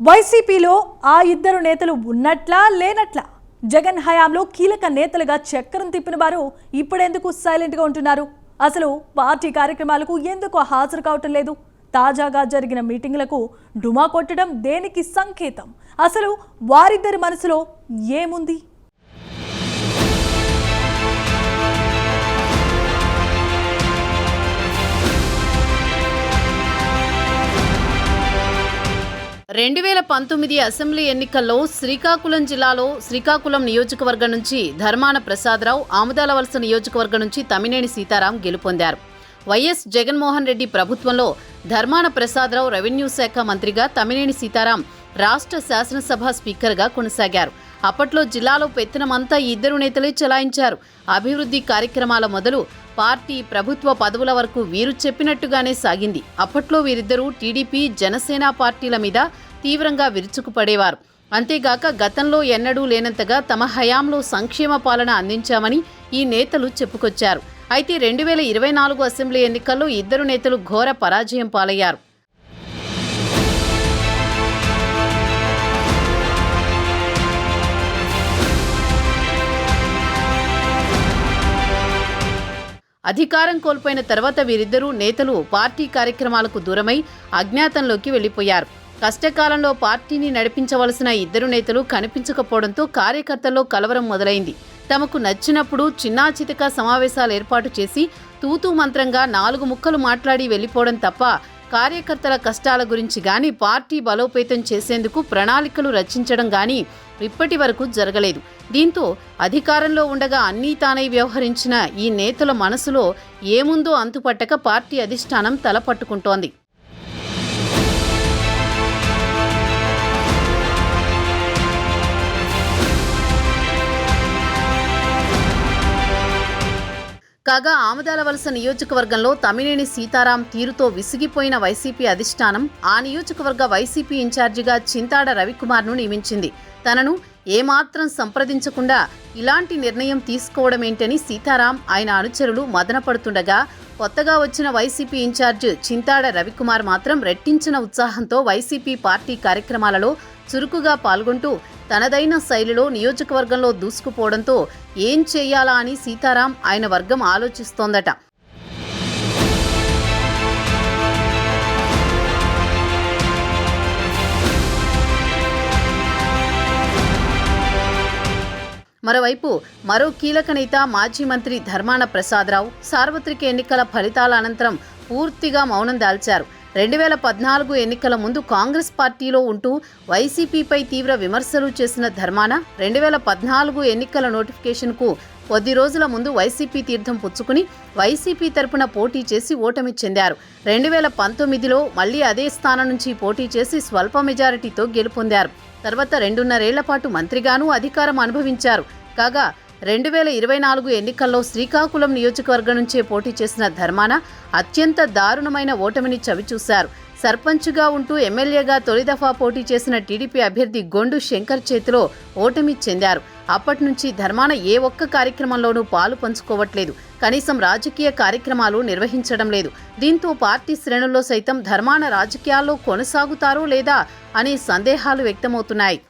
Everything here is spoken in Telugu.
వైసీపీలో ఆ ఇద్దరు నేతలు ఉన్నట్లా లేనట్లా? జగన్ హయాంలో కీలక నేతలుగా చక్రం తిప్పిన వారు ఇప్పుడెందుకు సైలెంట్గా ఉంటున్నారు? అసలు పార్టీ కార్యక్రమాలకు ఎందుకు హాజరు కావటం లేదు? తాజాగా జరిగిన మీటింగ్లకు డుమా కొట్టడం దేనికి సంకేతం? అసలు వారిద్దరి మనసులో ఏముంది? రెండు 2019 అసెంబ్లీ ఎన్నికల్లో శ్రీకాకుళం జిల్లాలో శ్రీకాకుళం నియోజకవర్గం నుంచి ధర్మాన ప్రసాదరావు, ఆముదాలవలస నియోజకవర్గం నుంచి తమ్మినేని సీతారాం గెలుపొందారు. వైఎస్ జగన్మోహన్ రెడ్డి ప్రభుత్వంలో ధర్మాన ప్రసాదరావు రెవెన్యూ శాఖ మంత్రిగా, తమ్మినేని సీతారాం రాష్ట్ర శాసనసభ స్పీకర్గా కొనసాగారు. అప్పట్లో జిల్లాలో పెత్తనమంతా ఈ ఇద్దరు నేతలే చెలాయించారు. అభివృద్ధి కార్యక్రమాల మొదలు పార్టీ ప్రభుత్వ పదవుల వరకు వీరు చెప్పినట్టుగానే సాగింది. అప్పట్లో వీరిద్దరూ టీడీపీ, జనసేన పార్టీల మీద తీవ్రంగా విరుచుకుపడేవారు. అంతేగాక గతంలో ఎన్నడూ లేనంతగా తమ హయాంలో సంక్షేమ పాలన అందించామని ఈ నేతలు చెప్పుకొచ్చారు. అయితే 2024 అసెంబ్లీ ఎన్నికల్లో ఇద్దరు నేతలు ఘోర పరాజయం పాలయ్యారు. అధికారం కోల్పోయిన తర్వాత వీరిద్దరూ నేతలు పార్టీ కార్యక్రమాలకు దూరమై అజ్ఞాతంలోకి వెళ్లిపోయారు. కష్టకాలంలో పార్టీని నడిపించవలసిన ఇద్దరు నేతలు కనిపించకపోవడంతో కార్యకర్తల్లో కలవరం మొదలైంది. తమకు నచ్చినప్పుడు చిన్నాచితక సమావేశాలు ఏర్పాటు చేసి తూతూ మంత్రంగా 4 ముక్కలు మాట్లాడి వెళ్లిపోవడం తప్ప కార్యకర్తల కష్టాల గురించి గాని, పార్టీ బలోపేతం చేసేందుకు ప్రణాళికలు రచించడం గాని ఇప్పటి వరకు జరగలేదు. దీంతో అధికారంలో ఉండగా అన్నీ తానై వ్యవహరించిన ఈ నేతల మనసులో ఏముందో అంతుపట్టక పార్టీ అధిష్టానం తలపట్టుకుంటోంది. కాగా ఆముదాలవలస నియోజకవర్గంలో తమ్మినేని సీతారాం తీరుతో విసిగిపోయిన వైసీపీ అధిష్టానం ఆ నియోజకవర్గ వైసీపీ ఇన్ఛార్జిగా చింతాడ రవికుమార్ను నియమించింది. తనను ఏమాత్రం సంప్రదించకుండా ఇలాంటి నిర్ణయం తీసుకోవడమేంటని సీతారాం, ఆయన అనుచరులు మదనపడుతుండగా, కొత్తగా వచ్చిన వైసీపీ ఇన్ఛార్జ్ చింతాడ రవికుమార్ మాత్రం రెట్టించిన ఉత్సాహంతో వైసీపీ పార్టీ కార్యక్రమాలలో చురుకుగా పాల్గొంటూ తనదైన శైలిలో నియోజకవర్గంలో దూసుకుపోవడంతో ఏం చేయాలా అని సీతారాం, ఆయన వర్గం ఆలోచిస్తోందట. మరోవైపు మరో కీలక నేత మాజీ మంత్రి ధర్మాన ప్రసాదరావు సార్వత్రిక ఎన్నికల ఫలితాల అనంతరం పూర్తిగా మౌనం దాల్చారు. 2014 ఎన్నికల ముందు కాంగ్రెస్ పార్టీలో ఉంటూ వైసీపీపై తీవ్ర విమర్శలు చేసిన ధర్మాన 2014 ఎన్నికల నోటిఫికేషన్కు కొద్ది రోజుల ముందు వైసీపీ తీర్థం పుచ్చుకుని వైసీపీ తరపున పోటీ చేసి ఓటమి చెందారు. 2019లో మళ్లీ అదే స్థానం నుంచి పోటీ చేసి స్వల్ప మెజారిటీతో గెలుపొందారు. తర్వాత 2.5 ఏళ్ల పాటు మంత్రిగానూ అధికారం అనుభవించారు. కాగా 2024 ఎన్నికల్లో శ్రీకాకుళం నియోజకవర్గం నుంచే పోటీ చేసిన ధర్మాన అత్యంత దారుణమైన ఓటమిని చవిచూశారు. సర్పంచ్గా ఉంటూ ఎమ్మెల్యేగా తొలి దఫా పోటీ చేసిన టీడీపీ అభ్యర్థి గొండు శంకర్ చేతిలో ఓటమి చెందారు. అప్పటి నుంచి ధర్మాన ఏ ఒక్క కార్యక్రమంలోనూ పాలు పంచుకోవట్లేదు. కనీసం రాజకీయ కార్యక్రమాలు నిర్వహించడం లేదు. దీంతో పార్టీ శ్రేణుల్లో సైతం ధర్మాన రాజకీయాల్లో కొనసాగుతారో లేదా అనే సందేహాలు వ్యక్తమవుతున్నాయి.